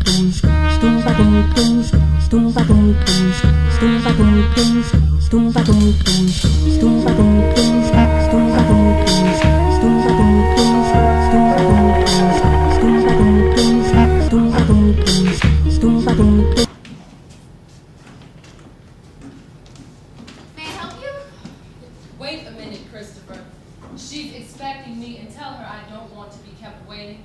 Wait a minute, Christopher. She's expecting me, and tell her I don't want to be kept waiting.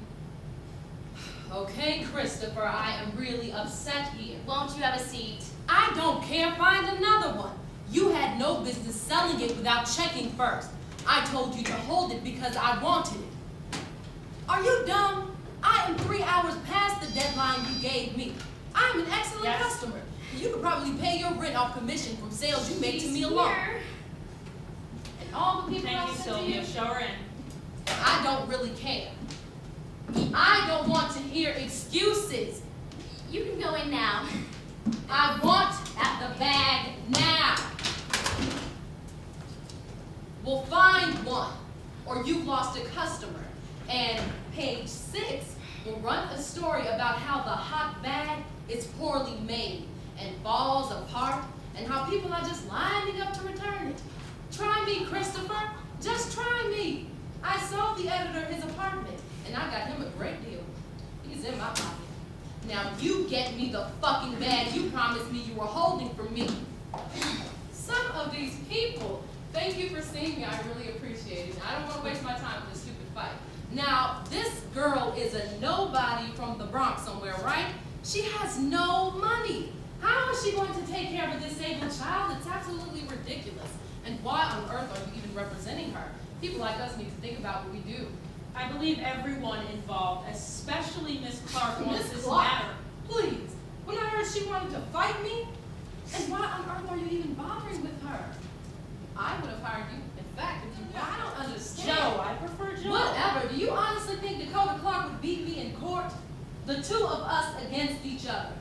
Okay, Christopher, I am really upset here. Won't you have a seat? I don't care. Find another one. You had no business selling it without checking first. I told you to hold it because I wanted it. Are you dumb? I am 3 hours past the deadline you gave me. I'm an excellent customer. You could probably pay your rent off commission from sales you make to me alone. And all the people I sent to you, show her in. I don't really care. I don't want to hear excuses. You can go in now. I want the bag now. We'll find one, or you've lost a customer. And page 6 will run a story about how the hot bag is poorly made and falls apart, and how people are just lining up to return it. Try me, Christopher. Just try me. I sold the editor his apartment, and I got him a great deal. He's in my pocket. Now you get me the fucking bag you promised me you were holding for me. Some of these people, thank you for seeing me. I really appreciate it. I don't want to waste my time with this stupid fight. Now, this girl is a nobody from the Bronx somewhere, right? She has no money. How is she going to take care of a disabled child? It's absolutely ridiculous. And why on earth are you even representing her? People like us need to think about what we do. I believe everyone involved, especially Miss Clark, wants this Clark, matter. Please. When I heard she wanted to fight me, and why on earth are you even bothering with her? I would have hired you. In fact, if you I don't understand. Joe, I prefer Joe. Whatever. Do you honestly think Dakota Clark would beat me in court? The two of us against each other.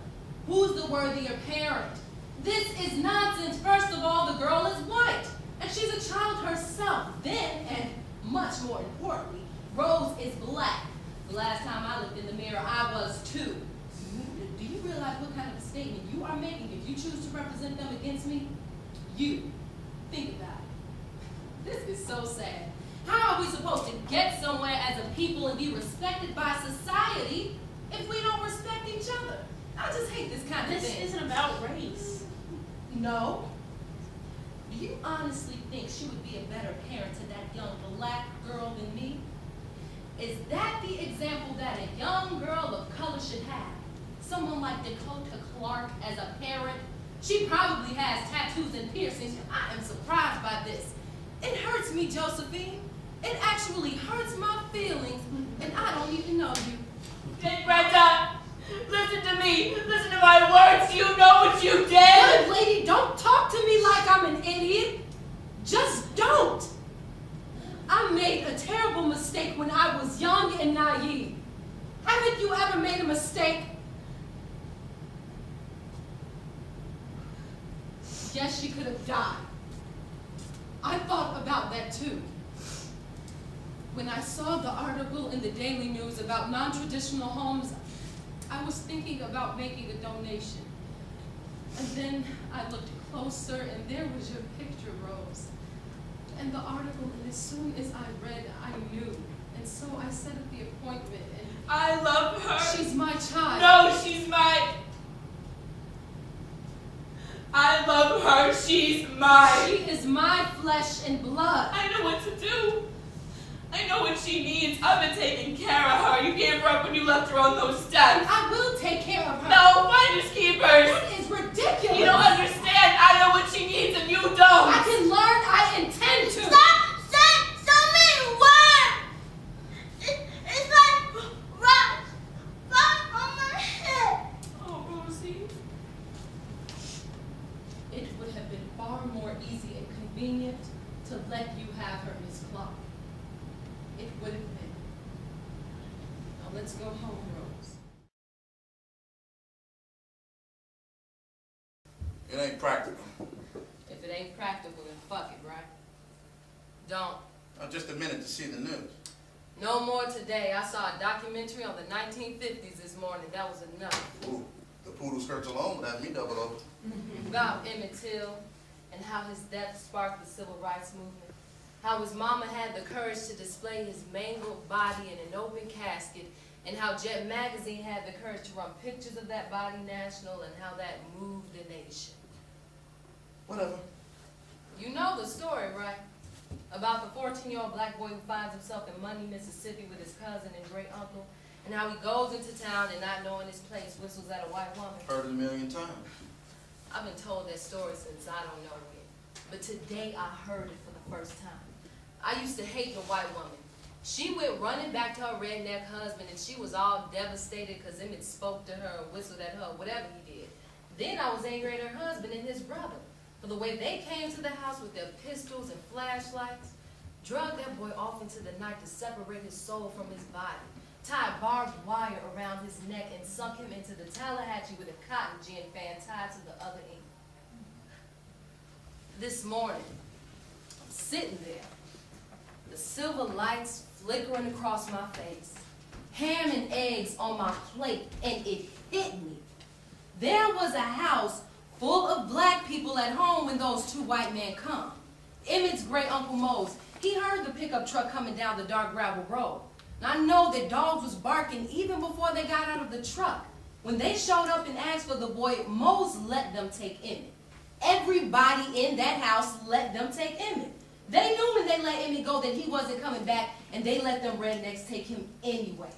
Who's the worthier parent? This is nonsense. First of all, the girl is white, and she's a child herself. Then, and much more importantly, Rose is black. The last time I looked in the mirror, I was too. Do you realize what kind of a statement you are making if you choose to represent them against me? You. Think about it. This is so sad. How are we supposed to get somewhere as a people and be respected by society if we don't respect each other? I just hate this kind of thing. This isn't about race. No. Do you honestly think she would be a better parent to that young black girl than me? Is that the example that a young girl of color should have? Someone like Dakota Clark as a parent? She probably has tattoos and piercings. I am surprised by this. It hurts me, Josephine. It actually hurts my feelings, and I don't even know you. Hey, Brenda, listen to me. Listen to my words. You know what you did. Good lady, don't talk to me like I'm an idiot. Just don't. I made a terrible mistake when I was young and naive. Haven't you ever made a mistake? Yes, she could have died. I thought about that too. When I saw the article in the Daily News about non-traditional homes, I was thinking about making a donation. And then I looked closer, and there was your picture, Rose. And the article, and as soon as I read, I knew. And so I set up the appointment, and I love her. she's my child. No, she's my... I love her. She's mine. She is my flesh and blood. I know what to do. I know what she needs. I've been taking care of her. You gave her up when you left her on those steps. I will take care of her. No, finders keepers. That is ridiculous. You don't understand. I know what she needs and you don't. I can learn. I intend to. Stop saying so many words! It's like rocks falling on my head. Oh, Rosie. It would have been far more easy and convenient to let you have her, Miss Clark. It would have been. Now let's go home, Rose. It ain't practical. If it ain't practical, then fuck it, right? Don't. Just a minute to see the news. No more today. I saw a documentary on the 1950s this morning. That was enough. Ooh, the poodle skirts alone would have me double over. About Emmett Till and how his death sparked the civil rights movement. How his mama had the courage to display his mangled body in an open casket, and how Jet Magazine had the courage to run pictures of that body national, and how that moved the nation. Whatever. You know the story, right? About the 14-year-old black boy who finds himself in Money, Mississippi with his cousin and great uncle, and how he goes into town and not knowing his place whistles at a white woman. Heard it a million times. I've been told that story since I don't know when. But today I heard it for the first time. I used to hate the white woman. She went running back to her redneck husband, and she was all devastated because Emmett spoke to her or whistled at her, whatever he did. Then I was angry at her husband and his brother for the way they came to the house with their pistols and flashlights, drugged that boy off into the night to separate his soul from his body, tied barbed wire around his neck, and sunk him into the Tallahatchie with a cotton gin fan tied to the other end. This morning, I'm sitting there, the silver lights flickering across my face, ham and eggs on my plate, and it hit me. There was a house full of black people at home when those two white men come. Emmett's great Uncle Mose, he heard the pickup truck coming down the dark gravel road. And I know that dogs was barking even before they got out of the truck. When they showed up and asked for the boy, Mose let them take Emmett. Everybody in that house let them take Emmett. They knew when they let Emmett go that he wasn't coming back, and they let them rednecks take him anyway.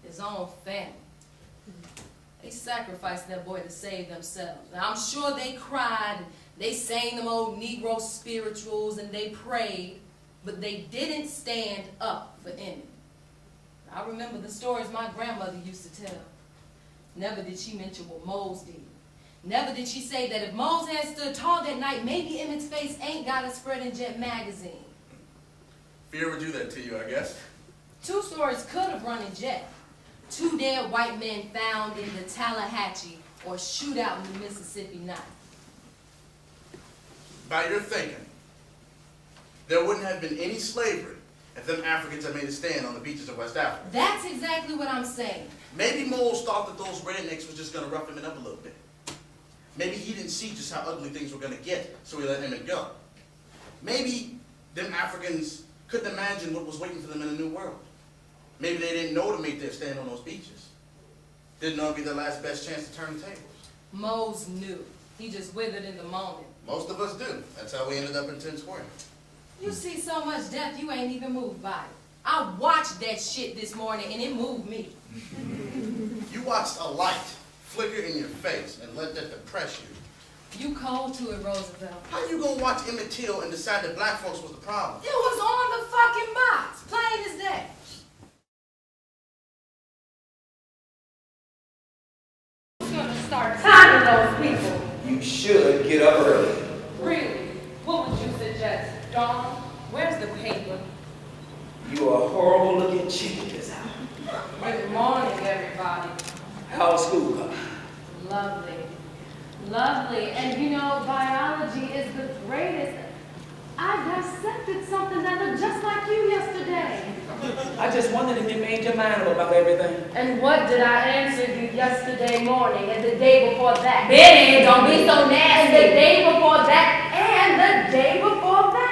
His own family. They sacrificed that boy to save themselves. Now, I'm sure they cried, and they sang them old Negro spirituals, and they prayed, but they didn't stand up for Emmett. I remember the stories my grandmother used to tell. Never did she mention what Mose did. Never did she say that if Mose had stood tall that night, maybe Emmett's face ain't got a spread in Jet Magazine. Fear would do that to you, I guess. Two stories could have run in Jet. Two dead white men found in the Tallahatchie or shootout in the Mississippi night. By your thinking, there wouldn't have been any slavery if them Africans had made a stand on the beaches of West Africa. That's exactly what I'm saying. Maybe Moles thought that those rednecks was just going to roughen him up a little bit. Maybe he didn't see just how ugly things were going to get, so he let him go. Maybe them Africans couldn't imagine what was waiting for them in a new world. Maybe they didn't know to make their stand on those beaches. Didn't know it'd be their last best chance to turn the tables. Mose knew. He just withered in the moment. Most of us do. That's how we ended up in 10 Square. You see so much death, you ain't even moved by it. I watched that shit this morning, and it moved me. You watched a light flicker in your face and let that depress you. You cold to it, Roosevelt. How you gonna watch Emmett Till and decide that black folks was the problem? It was on the fucking box, plain as day. I'm gonna start timing those people. You should get up early. Really? What would you suggest? Dawn, where's the paper? You are a horrible looking chick at this hour. Good morning, everybody. How's school coming? Lovely. Lovely. And you know, biology is the greatest. I dissected something that looked just like you yesterday. I just wondered if you made your mind up about everything. And what did I answer you yesterday morning and the day before that? Benny, don't be so nasty. And the day before that and the day before that.